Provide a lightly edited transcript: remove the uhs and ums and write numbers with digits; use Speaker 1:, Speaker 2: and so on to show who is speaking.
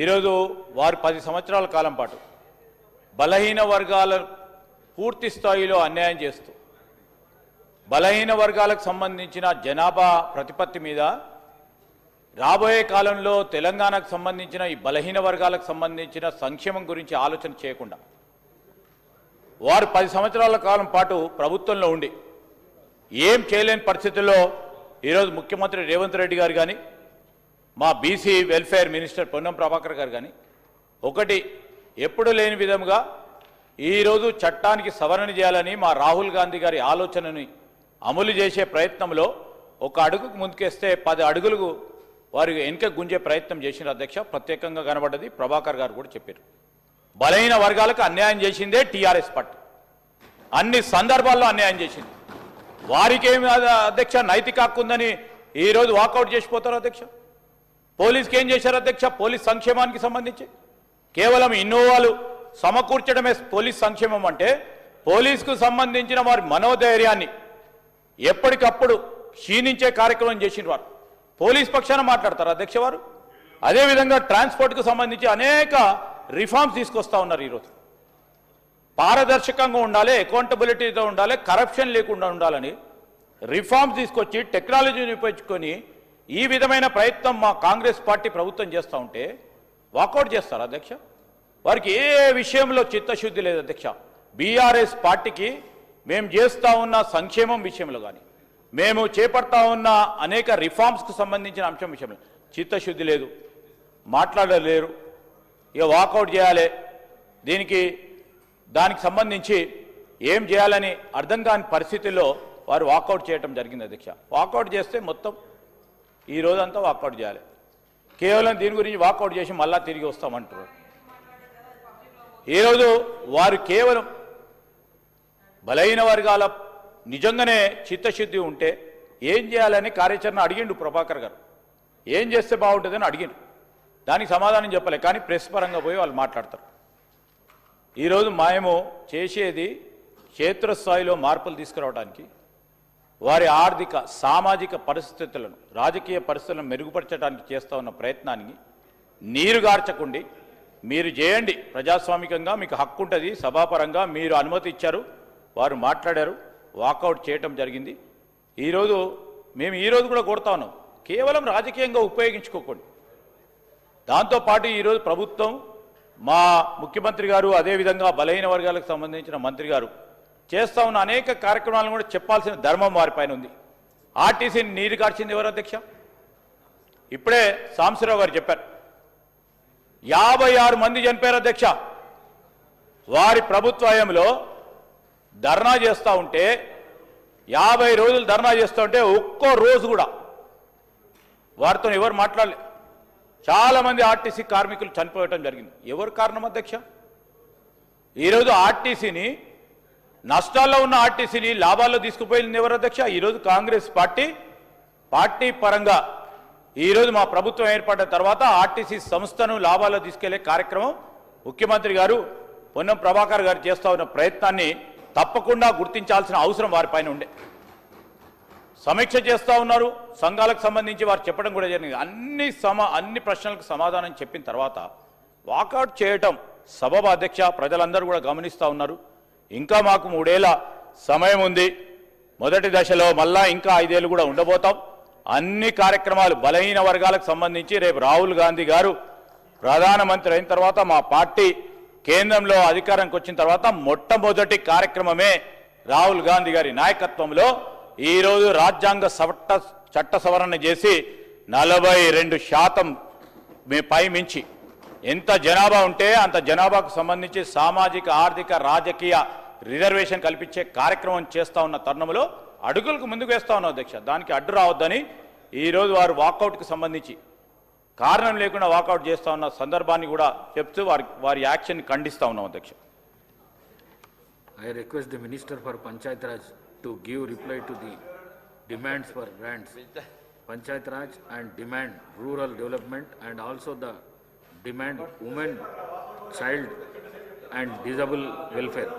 Speaker 1: ఈరోజు వారు 10 సంవత్సరాల కాలం పాటు బలహీన వర్గాల పూర్తి స్థాయిలో అన్యాయం చేస్తూ బలహీన వర్గాలకు సంబంధించిన జనాభా ప్రతిపత్తి మీద రాబోయే కాలంలో తెలంగాణకు సంబంధించిన ఈ బలహీన వర్గాలకు సంబంధించిన సంక్షేమం గురించి ఆలోచన చేయకుండా వారు 10 సంవత్సరాల కాలం పాటు ప్రభుత్వంలో ఉండి ఏం చేయలేని పరిస్థితుల్లో ఈరోజు ముఖ్యమంత్రి రేవంత్ రెడ్డి గారు కానీ మా BC welfare minister Ponnam Prabhakar గారు కానీ ఒకటి ఎప్పుడు లేని విధంగా ఈరోజు చట్టానికి సవరణ చేయాలని మా రాహుల్ గాంధీ గారి ఆలోచనని అమలు చేసే ప్రయత్నంలో ఒక అడుగుకు ముందుకేస్తే 10 అడుగులకు వారు వెనుక గుంజే ప్రయత్నం చేసిన అధ్యక్ష ప్రత్యేకంగా కనబడ్డది. ప్రభాకర్ గారు కూడా చెప్పారు, బలహీన వర్గాలకు అన్యాయం చేసిందే టీఆర్ఎస్ పార్టీ, అన్ని సందర్భాల్లో అన్యాయం చేసింది. వారికేమి అధ్యక్ష నైతిక హక్కు ఉందని ఈరోజు వాకౌట్ చేసిపోతారు అధ్యక్ష. పోలీస్కి ఏం చేశారు అధ్యక్ష? పోలీస్ సంక్షేమానికి సంబంధించి కేవలం ఇన్నోవాలు సమకూర్చడమే పోలీస్ సంక్షేమం అంటే పోలీసుకు సంబంధించిన వారి మనోధైర్యాన్ని ఎప్పటికప్పుడు క్షీణించే కార్యక్రమం చేసిన వారు పోలీస్ పక్షాన మాట్లాడతారు అధ్యక్ష. వారు అదేవిధంగా ట్రాన్స్పోర్ట్కు సంబంధించి అనేక రిఫార్మ్స్ తీసుకొస్తా ఉన్నారు. ఈరోజు పారదర్శకంగా ఉండాలి, అకౌంటబిలిటీతో ఉండాలి, కరప్షన్ లేకుండా ఉండాలని రిఫార్మ్స్ తీసుకొచ్చి టెక్నాలజీని ఉపయోగించుకొని ఈ విధమైన ప్రయత్నం మా కాంగ్రెస్ పార్టీ ప్రభుత్వం చేస్తూ ఉంటే వాకౌట్ చేస్తారు అధ్యక్ష. వారికి ఏ విషయంలో చిత్తశుద్ధి లేదు అధ్యక్ష. బీఆర్ఎస్ పార్టీకి మేము చేస్తూ ఉన్న సంక్షేమం విషయంలో కానీ మేము చేపడతా ఉన్న అనేక రిఫార్మ్స్కు సంబంధించిన అంశం విషయంలో చిత్తశుద్ధి లేదు, మాట్లాడలేరు. ఇక వాకౌట్ చేయాలి, దానికి సంబంధించి ఏం చేయాలని అర్థం కాని పరిస్థితుల్లో వారు వాకౌట్ చేయడం జరిగింది అధ్యక్ష. వాకౌట్ చేస్తే మొత్తం ఈ రోజంతా వాకౌట్ చేయాలి. కేవలం దీని గురించి వాకౌట్ చేసి మళ్ళా తిరిగి వస్తామంటారు. ఈరోజు వారు కేవలం బలహీన వర్గాల నిజంగానే చిత్తశుద్ధి ఉంటే ఏం చేయాలని కార్యాచరణ అడిగిండు ప్రభాకర్ గారు. ఏం చేస్తే బాగుంటుందని అడిగిండు, దానికి సమాధానం చెప్పలే. కానీ ప్రెస్ పరంగా పోయి వాళ్ళు మాట్లాడతారు. ఈరోజు మేము చేసేది క్షేత్రస్థాయిలో మార్పులు తీసుకురావడానికి, వారి ఆర్థిక సామాజిక పరిస్థితులను రాజకీయ పరిస్థితులను మెరుగుపరచడానికి చేస్తూ ఉన్న ప్రయత్నానికి నీరుగార్చకుండి మీరు చేయండి, ప్రజాస్వామికంగా మీకు హక్కు ఉంటుంది, సభాపరంగా మీరు అనుమతి ఇచ్చారు, వారు మాట్లాడారు, వాకౌట్ చేయటం జరిగింది. మేము ఈరోజు కూడా కోరుతా ఉన్నాం, కేవలం రాజకీయంగా ఉపయోగించుకోకండి. దాంతోపాటు ఈరోజు ప్రభుత్వం మా ముఖ్యమంత్రి గారు అదేవిధంగా బలహీన వర్గాలకు సంబంధించిన మంత్రి గారు చేస్తూ ఉన్న అనేక కార్యక్రమాలను కూడా చెప్పాల్సిన ధర్మం వారిపైన ఉంది. ఆర్టీసీని నీరు కార్చింది ఎవరు అధ్యక్ష? ఇప్పుడే సాంబశివరావు గారు చెప్పారు, 56 మంది చనిపోయారు అధ్యక్ష. వారి ప్రభుత్వ హయాంలో ధర్నా చేస్తూ ఉంటే 50 రోజులు ధర్నా చేస్తూ ఉంటే ఒక్కో రోజు కూడా వారితో ఎవరు మాట్లాడలే. చాలామంది ఆర్టీసీ కార్మికులు చనిపోవటం జరిగింది. ఎవరు కారణం అధ్యక్ష? ఈరోజు ఆర్టీసీని నష్టాల్లో ఉన్న ఆర్టీసీని లాభాల్లో తీసుకుపోయింది ఎవరు అధ్యక్ష? ఈరోజు కాంగ్రెస్ పార్టీ పరంగా ఈరోజు మా ప్రభుత్వం ఏర్పడిన తర్వాత ఆర్టీసీ సంస్థను లాభాల్లో తీసుకెళ్లే కార్యక్రమం ముఖ్యమంత్రి గారు పొన్నం ప్రభాకర్ గారు చేస్తూ ఉన్న ప్రయత్నాన్ని తప్పకుండా గుర్తించాల్సిన అవసరం వారిపైన ఉండే. సమీక్ష చేస్తూ ఉన్నారు, సంఘాలకు సంబంధించి వారు చెప్పడం కూడా జరిగింది. అన్ని ప్రశ్నలకు సమాధానం చెప్పిన తర్వాత వాకౌట్ చేయటం సబబు అధ్యక్ష. ప్రజలందరూ కూడా గమనిస్తూ ఉన్నారు. ఇంకా మాకు 3 ఏళ్ల సమయం ఉంది. మొదటి దశలో మళ్ళా ఇంకా 5 ఏళ్ళు కూడా ఉండబోతాం. అన్ని కార్యక్రమాలు బలహీన వర్గాలకు సంబంధించి రేపు రాహుల్ గాంధీ గారు ప్రధానమంత్రి అయిన తర్వాత మా పార్టీ కేంద్రంలో అధికారానికి వచ్చిన తర్వాత మొట్టమొదటి కార్యక్రమమే రాహుల్ గాంధీ గారి నాయకత్వంలో ఈరోజు రాజ్యాంగ చట్ట సవరణ చేసి 42% పై మించి ఎంత జనాభా ఉంటే అంత జనాభాకు సంబంధించి సామాజిక ఆర్థిక రాజకీయ రిజర్వేషన్ కల్పించే కార్యక్రమం చేస్తూ ఉన్న తరుణంలో అడుగులకు ముందుకు వేస్తూ ఉన్నాం అధ్యక్ష. దానికి అడ్డు రావద్దని ఈరోజు వారు వాకౌట్కి సంబంధించి కారణం లేకుండా వాకౌట్ చేస్తూ ఉన్న సందర్భాన్ని కూడా చెప్తూ వారి యాక్షన్ ఖండిస్తూ ఉన్నాం అధ్యక్ష.
Speaker 2: I request the Minister for Panchayat Raj to give reply to the demands for grants, Panchayat Raj and demand rural development and also the demand women, child and disabled welfare.